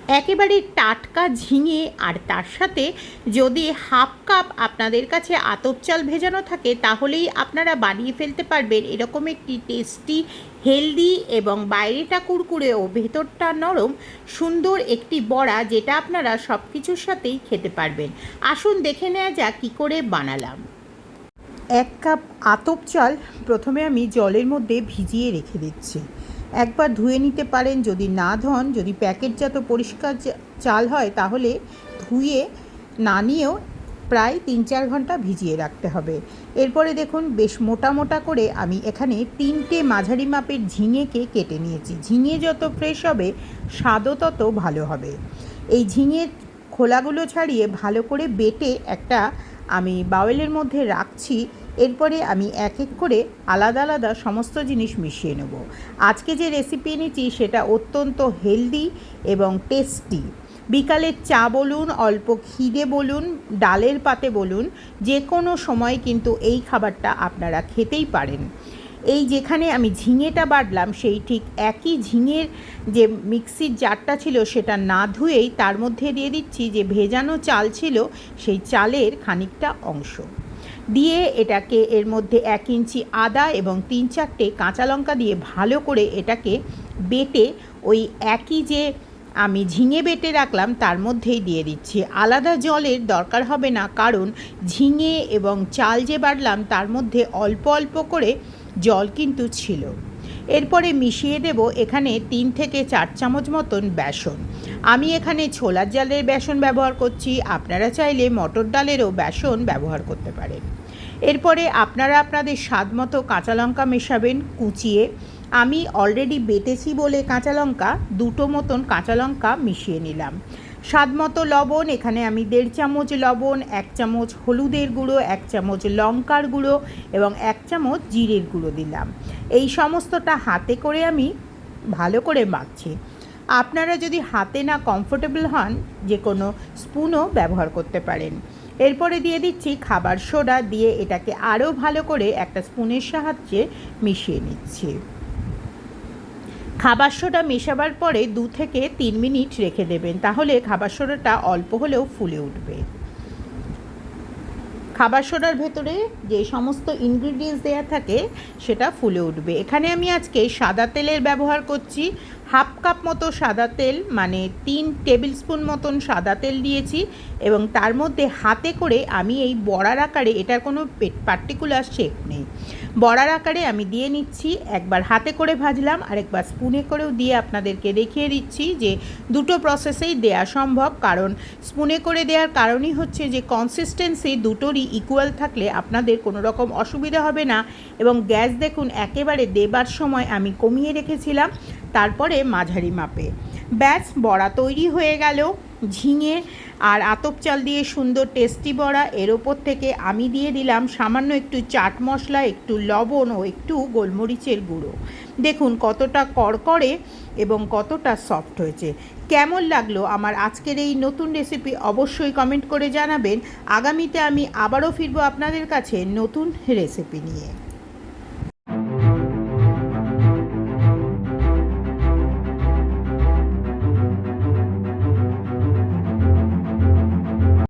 একেবারে টাটকা ঝিঙে আর তার সাথে যদি হাফ কাপ আপনাদের কাছে আতপ চাল ভেজানো থাকে তাহলেই আপনারা বানিয়ে ফেলতে পারবেন এরকম একটি টেস্টি, হেলদি এবং বাইরেটা কুড়কুড়ে ও ভেতরটা নরম সুন্দর একটি বড়া, যেটা আপনারা সব কিছুর সাথেই খেতে পারবেন। আসুন দেখে নেওয়া যাক কী করে বানালাম। 1 কাপ আতপ চাল প্রথমে আমি জলের মধ্যে ভিজিয়ে রেখে দিচ্ছি। একবার ধুয়ে নিতে পারেন, যদি না ধোন, যদি প্যাকেটজাত পরিষ্কার চাল হয় তাহলে ধুয়ে না নিয়েও প্রায় 3-4 ঘন্টা ভিজিয়ে রাখতে হবে। এরপরে দেখুন বেশ মোটা মোটা করে আমি এখানে 3টে মাঝারি মাপের ঝিঙেকে কেটে নিয়েছি। ঝিঙে যত ফ্রেশ হবে স্বাদও তত ভালো হবে। এই ঝিঙের খোলাগুলো ছাড়িয়ে ভালো করে বেটে একটা আমি বাউলের মধ্যে রাখছি। এরপরে আমি এক এক করে আলাদা আলাদা সমস্ত জিনিস মিশিয়ে নেব। আজকে যে রেসিপি এনেছি সেটা অত্যন্ত হেলদি এবং টেস্টি। বিকালের চা বলুন, অল্প খিদে বলুন, ডালের পাতে বলুন, যে কোনো সময় কিন্তু এই খাবারটা আপনারা খেতেই পারেন। এই যেখানে আমি ঝিঙেটা বাটলাম সেই ঠিক একই ঝিঙের যে মিক্সির জারটা ছিল সেটা না ধুয়েই তার মধ্যে দিয়ে দিচ্ছি যে ভেজানো চাল ছিল সেই চালের খানিকটা অংশ দিয়ে এটাকে এর মধ্যে 1 ইঞ্চি আদা এবং 3-4টে কাঁচা লঙ্কা দিয়ে ভালো করে এটাকে বেটে ওই একই যে আমি ঝিঙে বেটে রাখলাম তার মধ্যেই দিয়ে দিচ্ছি। আলাদা জলের দরকার হবে না, কারণ ঝিঙে এবং চাল যে বাটলাম তার মধ্যে অল্প অল্প করে জল কিন্তু ছিল। এরপরে মিশিয়ে দেব এখানে 3 থেকে 4 চামচ মতন বেসন। আমি এখানে ছোলার ডালের বেসন ব্যবহার করছি, আপনারা চাইলে মটর ডালেরও বেসন ব্যবহার করতে পারেন। এরপরে আপনারা আপনাদের স্বাদ মতো কাঁচা লঙ্কা মেশাবেন কুচিয়ে। আমি অলরেডি বেটেছি বলে কাঁচা লঙ্কা 2টো মতন কাঁচা লঙ্কা মিশিয়ে নিলাম। স্বাদ মতো লবণ, এখানে আমি 1.5 চামচ লবণ, 1 চামচ হলুদের গুঁড়ো, 1 চামচ লঙ্কার গুঁড়ো এবং 1 চামচ জিরের গুঁড়ো দিলাম। এই সমস্তটা হাতে করে আমি ভালো করে মাখছি। আপনারা যদি হাতে না কমফোর্টেবল হন যে কোনো স্পুনও ব্যবহার করতে পারেন। এরপরে দিয়ে দিচ্ছি খাবার সোডা, দিয়ে এটাকে আরও ভালো করে একটা স্পুনের সাহায্যে মিশিয়ে নিচ্ছি। খাবার সোডা মেশাবার পরে 2 থেকে 3 মিনিট রেখে দেবেন, তাহলে খাবার সোডাটা অল্প হলেও ফুলে উঠবে। খাবার সোডার ভেতরে যে সমস্ত ইনগ্রিডিয়েন্টস দেওয়া থাকে সেটা ফুলে উঠবে। এখানে আমি আজকে সাদা তেলের ব্যবহার করছি। হাফ কাপ মতো সাদা তেল, মানে 3 টেবিল স্পুন মতন সাদা তেল দিয়েছি এবং তার মধ্যে হাতে করে আমি এই বড়ার আকারে, এটার কোনো পার্টিকুলার শেপ নেই, বড়ার আকারে আমি দিয়ে নিচ্ছি। একবার হাতে করে ভাজলাম আর একবার স্পুনে করেও দিয়ে আপনাদেরকে দেখিয়ে দিচ্ছি যে দুটো প্রসেসেই দেয়া সম্ভব, কারণ স্পুনে করে দেওয়ার কারণই হচ্ছে যে কনসিস্টেন্সি দুটোরই ইকুয়াল থাকলে আপনাদের কোনো রকম অসুবিধা হবে না। এবং গ্যাস দেখুন একেবারে দেবার সময় আমি কমিয়ে রেখেছিলাম, তারপরে মাঝারি মাপে। ব্যাস, বড়া তৈরি হয়ে গেল। ঝিঙে আর আতপ চাল দিয়ে সুন্দর টেস্টি বড়া। এর ওপর থেকে আমি দিয়ে দিলাম সামান্য একটু চাট মশলা, একটু লবণ ও একটু গোলমরিচের গুঁড়ো। দেখুন কতটা কড়কড়ে এবং কতটা সফট হয়েছে। কেমন লাগলো আমার আজকের এই নতুন রেসিপি অবশ্যই কমেন্ট করে জানাবেন। আগামীতে আমি আবারও ফিরবো আপনাদের কাছে নতুন রেসিপি নিয়ে।